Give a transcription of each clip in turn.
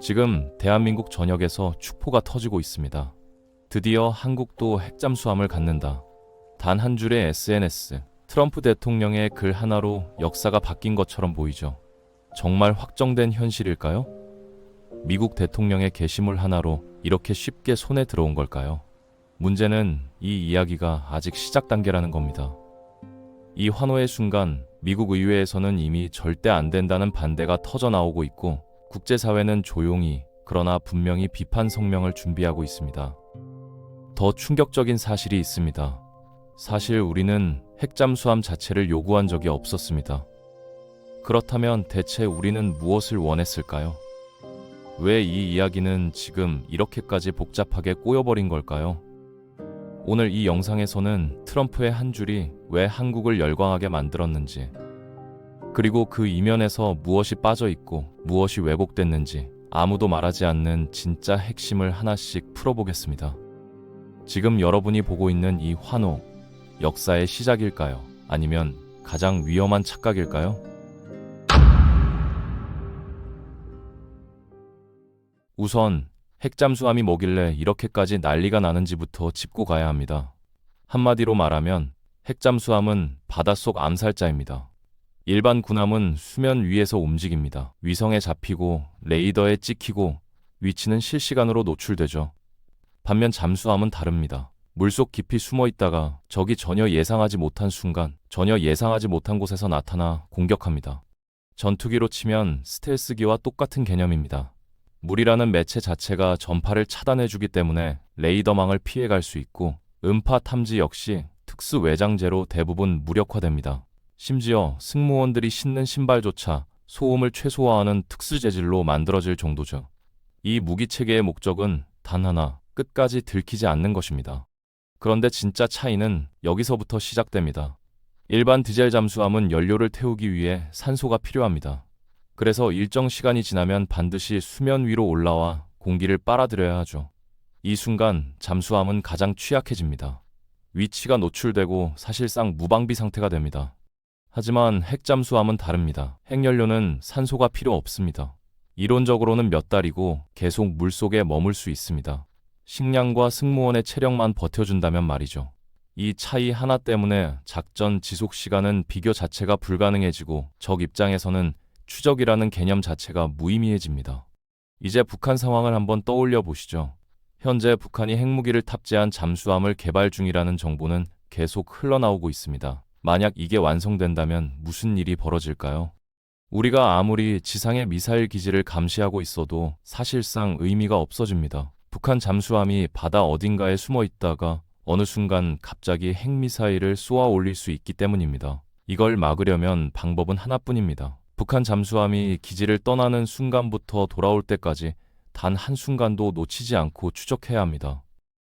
지금 대한민국 전역에서 축포가 터지고 있습니다. 드디어 한국도 핵잠수함을 갖는다. 단 한 줄의 SNS, 트럼프 대통령의 글 하나로 역사가 바뀐 것처럼 보이죠. 정말 확정된 현실일까요? 미국 대통령의 게시물 하나로 이렇게 쉽게 손에 들어온 걸까요? 문제는 이 이야기가 아직 시작 단계라는 겁니다. 이 환호의 순간 미국 의회에서는 이미 절대 안 된다는 반대가 터져 나오고 있고, 국제사회는 조용히 그러나 분명히 비판 성명을 준비하고 있습니다. 더 충격적인 사실이 있습니다. 사실 우리는 핵잠수함 자체를 요구한 적이 없었습니다. 그렇다면 대체 우리는 무엇을 원했을까요? 왜 이 이야기는 지금 이렇게까지 복잡하게 꼬여버린 걸까요? 오늘 이 영상에서는 트럼프의 한 줄이 왜 한국을 열광하게 만들었는지, 그리고 그 이면에서 무엇이 빠져 있고 무엇이 왜곡됐는지 아무도 말하지 않는 진짜 핵심을 하나씩 풀어보겠습니다. 지금 여러분이 보고 있는 이 환호, 역사의 시작일까요? 아니면 가장 위험한 착각일까요? 우선 핵잠수함이 뭐길래 이렇게까지 난리가 나는지부터 짚고 가야 합니다. 한마디로 말하면 핵잠수함은 바닷속 암살자입니다. 일반 군함은 수면 위에서 움직입니다. 위성에 잡히고 레이더에 찍히고 위치는 실시간으로 노출되죠. 반면 잠수함은 다릅니다. 물속 깊이 숨어 있다가 적이 전혀 예상하지 못한 순간, 전혀 예상하지 못한 곳에서 나타나 공격합니다. 전투기로 치면 스텔스기와 똑같은 개념입니다. 물이라는 매체 자체가 전파를 차단해주기 때문에 레이더망을 피해갈 수 있고, 음파 탐지 역시 특수 외장재로 대부분 무력화됩니다. 심지어 승무원들이 신는 신발조차 소음을 최소화하는 특수 재질로 만들어질 정도죠. 이 무기체계의 목적은 단 하나, 끝까지 들키지 않는 것입니다. 그런데 진짜 차이는 여기서부터 시작됩니다. 일반 디젤 잠수함은 연료를 태우기 위해 산소가 필요합니다. 그래서 일정 시간이 지나면 반드시 수면 위로 올라와 공기를 빨아들여야 하죠. 이 순간 잠수함은 가장 취약해집니다. 위치가 노출되고 사실상 무방비 상태가 됩니다. 하지만 핵잠수함은 다릅니다. 핵연료는 산소가 필요 없습니다. 이론적으로는 몇 달이고 계속 물속에 머물 수 있습니다. 식량과 승무원의 체력만 버텨준다면 말이죠. 이 차이 하나 때문에 작전 지속 시간은 비교 자체가 불가능해지고 적 입장에서는 추적이라는 개념 자체가 무의미해집니다. 이제 북한 상황을 한번 떠올려 보시죠. 현재 북한이 핵무기를 탑재한 잠수함을 개발 중이라는 정보는 계속 흘러나오고 있습니다. 만약 이게 완성된다면 무슨 일이 벌어질까요? 우리가 아무리 지상의 미사일 기지를 감시하고 있어도 사실상 의미가 없어집니다. 북한 잠수함이 바다 어딘가에 숨어 있다가 어느 순간 갑자기 핵미사일을 쏘아 올릴 수 있기 때문입니다. 이걸 막으려면 방법은 하나뿐입니다. 북한 잠수함이 기지를 떠나는 순간부터 돌아올 때까지 단 한순간도 놓치지 않고 추적해야 합니다.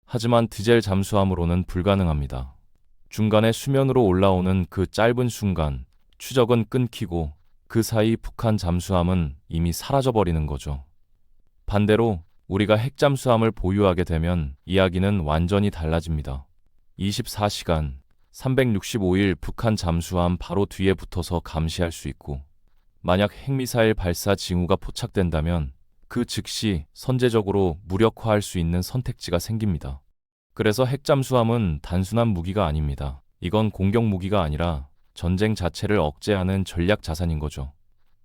하지만 디젤 잠수함으로는 불가능합니다. 중간에 수면으로 올라오는 그 짧은 순간, 추적은 끊기고 그 사이 북한 잠수함은 이미 사라져버리는 거죠. 반대로 우리가 핵잠수함을 보유하게 되면 이야기는 완전히 달라집니다. 24시간, 365일 북한 잠수함 바로 뒤에 붙어서 감시할 수 있고, 만약 핵미사일 발사 징후가 포착된다면 그 즉시 선제적으로 무력화할 수 있는 선택지가 생깁니다. 그래서 핵잠수함은 단순한 무기가 아닙니다. 이건 공격 무기가 아니라 전쟁 자체를 억제하는 전략 자산인 거죠.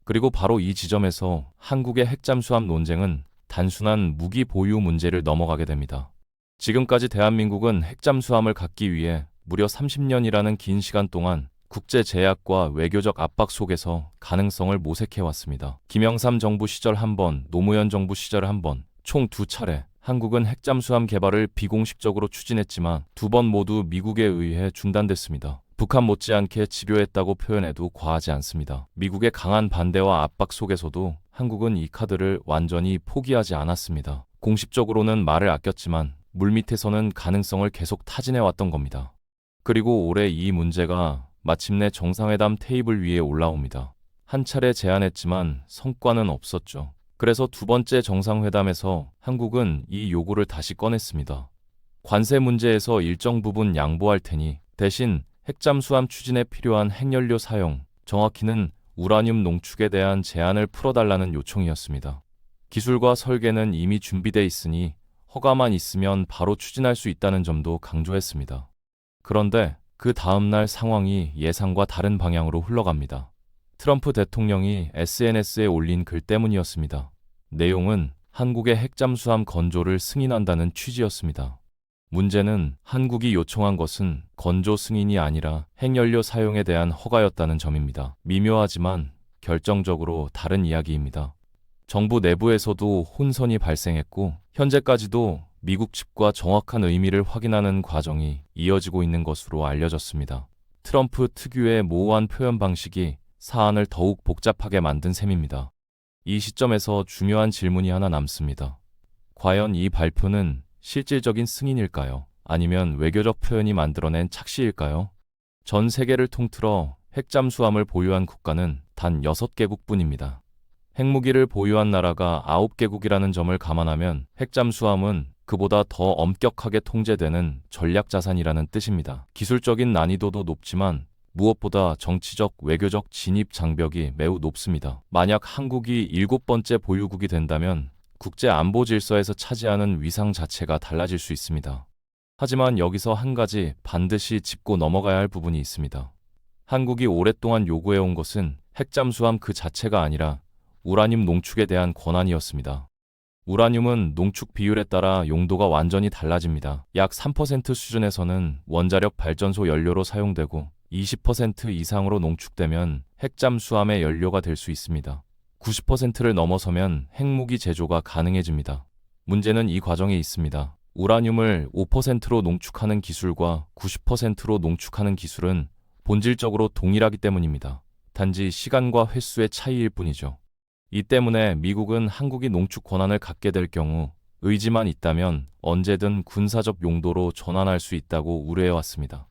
그리고 바로 이 지점에서 한국의 핵잠수함 논쟁은 단순한 무기 보유 문제를 넘어가게 됩니다. 지금까지 대한민국은 핵잠수함을 갖기 위해 무려 30년이라는 긴 시간 동안 국제 제약과 외교적 압박 속에서 가능성을 모색해왔습니다. 김영삼 정부 시절 한 번, 노무현 정부 시절 한 번, 총 2차례 한국은 핵잠수함 개발을 비공식적으로 추진했지만 2번 모두 미국에 의해 중단됐습니다. 북한 못지않게 집요했다고 표현해도 과하지 않습니다. 미국의 강한 반대와 압박 속에서도 한국은 이 카드를 완전히 포기하지 않았습니다. 공식적으로는 말을 아꼈지만 물밑에서는 가능성을 계속 타진해왔던 겁니다. 그리고 올해 이 문제가 마침내 정상회담 테이블 위에 올라옵니다. 한 차례 제안했지만 성과는 없었죠. 그래서 두 번째 정상회담에서 한국은 이 요구를 다시 꺼냈습니다. 관세 문제에서 일정 부분 양보할 테니 대신 핵잠수함 추진에 필요한 핵연료 사용, 정확히는 우라늄 농축에 대한 제한을 풀어달라는 요청이었습니다. 기술과 설계는 이미 준비돼 있으니 허가만 있으면 바로 추진할 수 있다는 점도 강조했습니다. 그런데 그 다음날 상황이 예상과 다른 방향으로 흘러갑니다. 트럼프 대통령이 SNS에 올린 글 때문이었습니다. 내용은 한국의 핵잠수함 건조를 승인한다는 취지였습니다. 문제는 한국이 요청한 것은 건조 승인이 아니라 핵연료 사용에 대한 허가였다는 점입니다. 미묘하지만 결정적으로 다른 이야기입니다. 정부 내부에서도 혼선이 발생했고 현재까지도 미국 측과 정확한 의미를 확인하는 과정이 이어지고 있는 것으로 알려졌습니다. 트럼프 특유의 모호한 표현 방식이 사안을 더욱 복잡하게 만든 셈입니다. 이 시점에서 중요한 질문이 하나 남습니다. 과연 이 발표는 실질적인 승인일까요? 아니면 외교적 표현이 만들어낸 착시일까요? 전 세계를 통틀어 핵잠수함을 보유한 국가는 단 6개국뿐입니다. 핵무기를 보유한 나라가 9개국이라는 점을 감안하면 핵잠수함은 그보다 더 엄격하게 통제되는 전략자산이라는 뜻입니다. 기술적인 난이도도 높지만 무엇보다 정치적, 외교적 진입 장벽이 매우 높습니다. 만약 한국이 7번째 보유국이 된다면 국제 안보 질서에서 차지하는 위상 자체가 달라질 수 있습니다. 하지만 여기서 한 가지 반드시 짚고 넘어가야 할 부분이 있습니다. 한국이 오랫동안 요구해온 것은 핵잠수함 그 자체가 아니라 우라늄 농축에 대한 권한이었습니다. 우라늄은 농축 비율에 따라 용도가 완전히 달라집니다. 약 3% 수준에서는 원자력 발전소 연료로 사용되고 20% 이상으로 농축되면 핵잠수함의 연료가 될 수 있습니다. 90%를 넘어서면 핵무기 제조가 가능해집니다. 문제는 이 과정에 있습니다. 우라늄을 5%로 농축하는 기술과 90%로 농축하는 기술은 본질적으로 동일하기 때문입니다. 단지 시간과 횟수의 차이일 뿐이죠. 이 때문에 미국은 한국이 농축 권한을 갖게 될 경우 의지만 있다면 언제든 군사적 용도로 전환할 수 있다고 우려해왔습니다.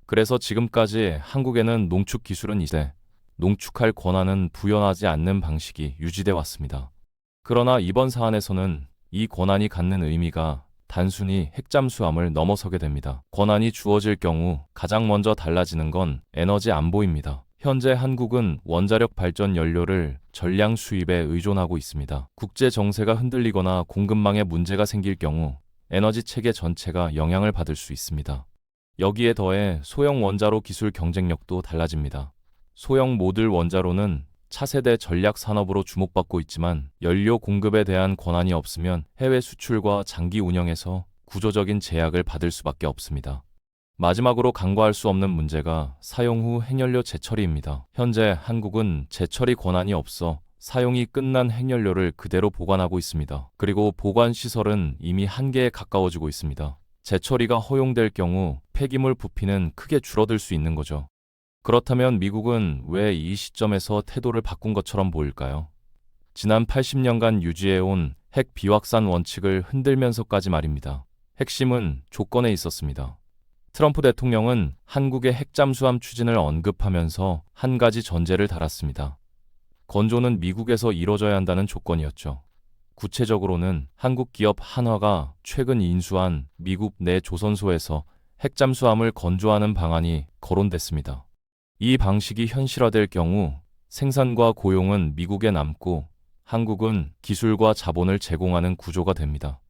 그래서 지금까지 한국에는 농축 기술은 있되 농축할 권한은 부여하지 않는 방식이 유지돼 왔습니다. 그러나 이번 사안에서는 이 권한이 갖는 의미가 단순히 핵잠수함을 넘어서게 됩니다. 권한이 주어질 경우 가장 먼저 달라지는 건 에너지 안보입니다. 현재 한국은 원자력 발전 연료를 전량 수입에 의존하고 있습니다. 국제 정세가 흔들리거나 공급망에 문제가 생길 경우 에너지 체계 전체가 영향을 받을 수 있습니다. 여기에 더해 소형 원자로 기술 경쟁력도 달라집니다. 소형 모듈 원자로는 차세대 전략 산업으로 주목받고 있지만 연료 공급에 대한 권한이 없으면 해외 수출과 장기 운영에서 구조적인 제약을 받을 수밖에 없습니다. 마지막으로 간과할 수 없는 문제가 사용 후 핵연료 재처리입니다. 현재 한국은 재처리 권한이 없어 사용이 끝난 핵연료를 그대로 보관하고 있습니다. 그리고 보관 시설은 이미 한계에 가까워지고 있습니다. 재처리가 허용될 경우 폐기물 부피는 크게 줄어들 수 있는 거죠. 그렇다면 미국은 왜 이 시점에서 태도를 바꾼 것처럼 보일까요? 지난 80년간 유지해온 핵 비확산 원칙을 흔들면서까지 말입니다. 핵심은 조건에 있었습니다. 트럼프 대통령은 한국의 핵잠수함 추진을 언급하면서 한 가지 전제를 달았습니다. 건조는 미국에서 이뤄져야 한다는 조건이었죠. 구체적으로는 한국 기업 한화가 최근 인수한 미국 내 조선소에서 핵잠수함을 건조하는 방안이 거론됐습니다. 이 방식이 현실화될 경우 생산과 고용은 미국에 남고 한국은 기술과 자본을 제공하는 구조가 됩니다.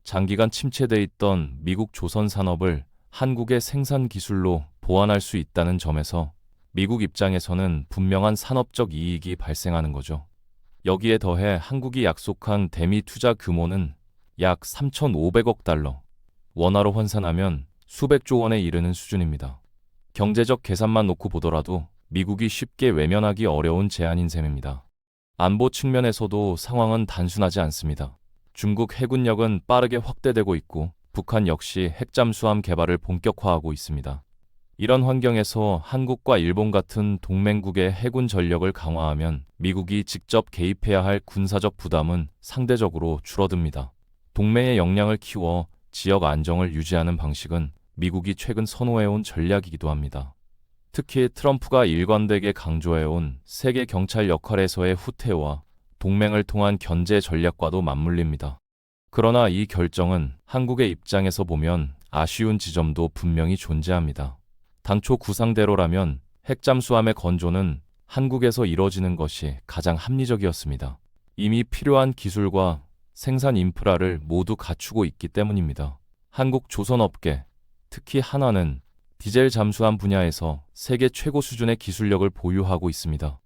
장기간 침체돼 있던 미국 조선 산업을 한국의 생산 기술로 보완할 수 있다는 점에서 미국 입장에서는 분명한 산업적 이익이 발생하는 거죠. 여기에 더해 한국이 약속한 대미 투자 규모는 약 3,500억 달러, 원화로 환산하면 수백조 원에 이르는 수준입니다. 경제적 계산만 놓고 보더라도 미국이 쉽게 외면하기 어려운 제안인 셈입니다. 안보 측면에서도 상황은 단순하지 않습니다. 중국 해군력은 빠르게 확대되고 있고 북한 역시 핵잠수함 개발을 본격화하고 있습니다. 이런 환경에서 한국과 일본 같은 동맹국의 해군 전력을 강화하면 미국이 직접 개입해야 할 군사적 부담은 상대적으로 줄어듭니다. 동맹의 역량을 키워 지역 안정을 유지하는 방식은 미국이 최근 선호해온 전략이기도 합니다. 특히 트럼프가 일관되게 강조해온 세계 경찰 역할에서의 후퇴와 동맹을 통한 견제 전략과도 맞물립니다. 그러나 이 결정은 한국의 입장에서 보면 아쉬운 지점도 분명히 존재합니다. 당초 구상대로라면 핵잠수함의 건조는 한국에서 이뤄지는 것이 가장 합리적이었습니다. 이미 필요한 기술과 생산 인프라를 모두 갖추고 있기 때문입니다. 한국 조선업계, 특히 한화는 디젤 잠수함 분야에서 세계 최고 수준의 기술력을 보유하고 있습니다.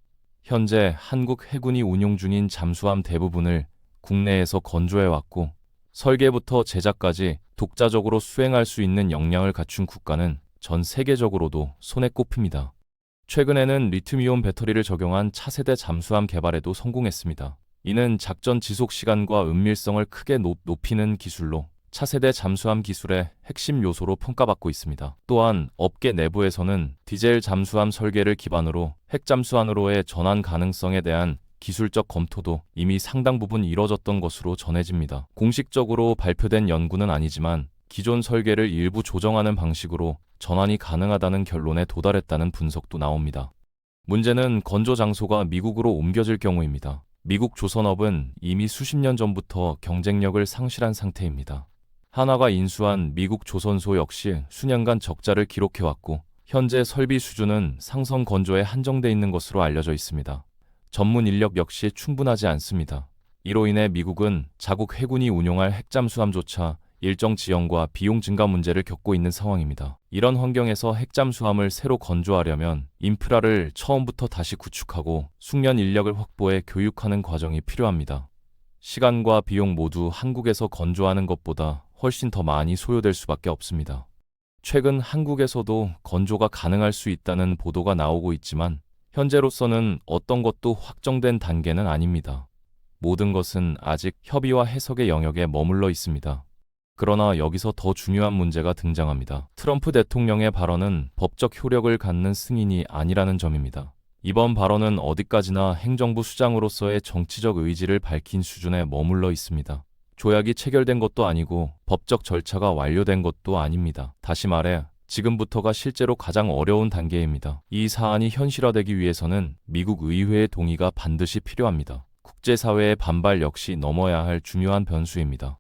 현재 한국 해군이 운용 중인 잠수함 대부분을 국내에서 건조해왔고 설계부터 제작까지 독자적으로 수행할 수 있는 역량을 갖춘 국가는 전 세계적으로도 손에 꼽힙니다. 최근에는 리튬이온 배터리를 적용한 차세대 잠수함 개발에도 성공했습니다. 이는 작전 지속 시간과 은밀성을 크게 높이는 기술로 차세대 잠수함 기술의 핵심 요소로 평가받고 있습니다. 또한 업계 내부에서는 디젤 잠수함 설계를 기반으로 핵잠수함으로의 전환 가능성에 대한 기술적 검토도 이미 상당 부분 이뤄졌던 것으로 전해집니다. 공식적으로 발표된 연구는 아니지만 기존 설계를 일부 조정하는 방식으로 전환이 가능하다는 결론에 도달했다는 분석도 나옵니다. 문제는 건조 장소가 미국으로 옮겨질 경우입니다. 미국 조선업은 이미 수십 년 전부터 경쟁력을 상실한 상태입니다. 한화가 인수한 미국 조선소 역시 수년간 적자를 기록해왔고 현재 설비 수준은 상성 건조에 한정돼 있는 것으로 알려져 있습니다. 전문 인력 역시 충분하지 않습니다. 이로 인해 미국은 자국 해군이 운용할 핵잠수함조차 일정 지연과 비용 증가 문제를 겪고 있는 상황입니다. 이런 환경에서 핵잠수함을 새로 건조하려면 인프라를 처음부터 다시 구축하고 숙련 인력을 확보해 교육하는 과정이 필요합니다. 시간과 비용 모두 한국에서 건조하는 것보다 훨씬 더 많이 소요될 수밖에 없습니다. 최근 한국에서도 건조가 가능할 수 있다는 보도가 나오고 있지만 현재로서는 어떤 것도 확정된 단계는 아닙니다. 모든 것은 아직 협의와 해석의 영역에 머물러 있습니다. 그러나 여기서 더 중요한 문제가 등장합니다. 트럼프 대통령의 발언은 법적 효력을 갖는 승인이 아니라는 점입니다. 이번 발언은 어디까지나 행정부 수장으로서의 정치적 의지를 밝힌 수준에 머물러 있습니다. 조약이 체결된 것도 아니고 법적 절차가 완료된 것도 아닙니다. 다시 말해 지금부터가 실제로 가장 어려운 단계입니다. 이 사안이 현실화되기 위해서는 미국 의회의 동의가 반드시 필요합니다. 국제사회의 반발 역시 넘어야 할 중요한 변수입니다.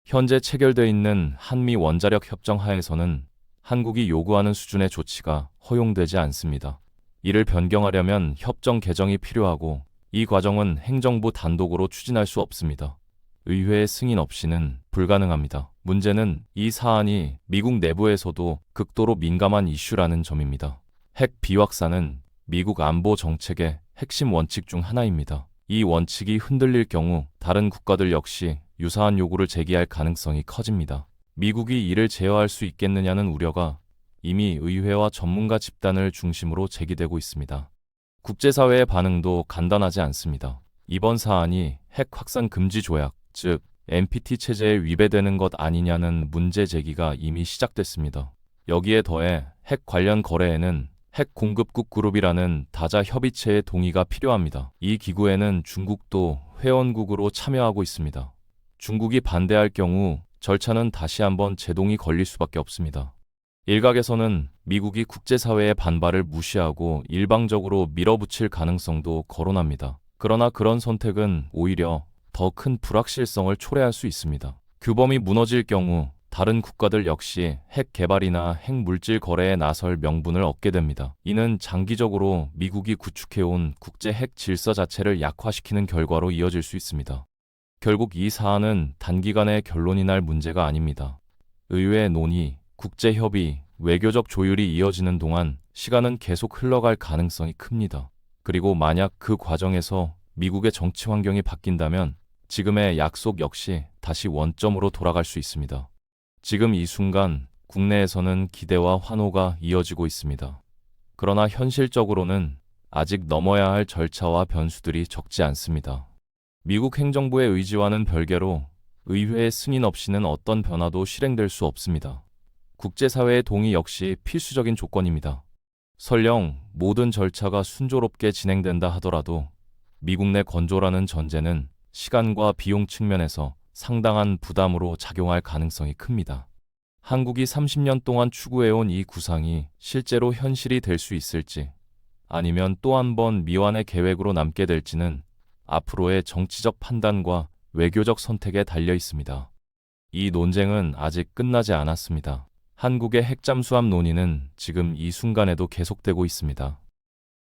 현재 체결되어 있는 한미 원자력 협정 하에서는 한국이 요구하는 수준의 조치가 허용되지 않습니다. 이를 변경하려면 협정 개정이 필요하고 이 과정은 행정부 단독으로 추진할 수 없습니다. 의회의 승인 없이는 불가능합니다. 문제는 이 사안이 미국 내부에서도 극도로 민감한 이슈라는 점입니다. 핵 비확산은 미국 안보 정책의 핵심 원칙 중 하나입니다. 이 원칙이 흔들릴 경우 다른 국가들 역시 유사한 요구를 제기할 가능성이 커집니다. 미국이 이를 제어할 수 있겠느냐는 우려가 이미 의회와 전문가 집단을 중심으로 제기되고 있습니다. 국제사회의 반응도 간단하지 않습니다. 이번 사안이 핵 확산 금지 조약, 즉 NPT 체제에 위배되는 것 아니냐는 문제 제기가 이미 시작됐습니다. 여기에 더해 핵 관련 거래에는 핵 공급국 그룹이라는 다자 협의체의 동의가 필요합니다. 이 기구에는 중국도 회원국으로 참여하고 있습니다. 중국이 반대할 경우 절차는 다시 한번 제동이 걸릴 수밖에 없습니다. 일각에서는 미국이 국제사회의 반발을 무시하고 일방적으로 밀어붙일 가능성도 거론합니다. 그러나 그런 선택은 오히려 더 큰 불확실성을 초래할 수 있습니다. 규범이 무너질 경우 다른 국가들 역시 핵 개발이나 핵 물질 거래에 나설 명분을 얻게 됩니다. 이는 장기적으로 미국이 구축해온 국제 핵 질서 자체를 약화시키는 결과로 이어질 수 있습니다. 결국 이 사안은 단기간에 결론이 날 문제가 아닙니다. 의회 논의, 국제협의, 외교적 조율이 이어지는 동안 시간은 계속 흘러갈 가능성이 큽니다. 그리고 만약 그 과정에서 미국의 정치 환경이 바뀐다면 지금의 약속 역시 다시 원점으로 돌아갈 수 있습니다. 지금 이 순간 국내에서는 기대와 환호가 이어지고 있습니다. 그러나 현실적으로는 아직 넘어야 할 절차와 변수들이 적지 않습니다. 미국 행정부의 의지와는 별개로 의회의 승인 없이는 어떤 변화도 실행될 수 없습니다. 국제사회의 동의 역시 필수적인 조건입니다. 설령 모든 절차가 순조롭게 진행된다 하더라도 미국 내 건조라는 전제는 시간과 비용 측면에서 상당한 부담으로 작용할 가능성이 큽니다. 한국이 30년 동안 추구해온 이 구상이 실제로 현실이 될 수 있을지 아니면 또 한 번 미완의 계획으로 남게 될지는 앞으로의 정치적 판단과 외교적 선택에 달려 있습니다. 이 논쟁은 아직 끝나지 않았습니다. 한국의 핵잠수함 논의는 지금 이 순간에도 계속되고 있습니다.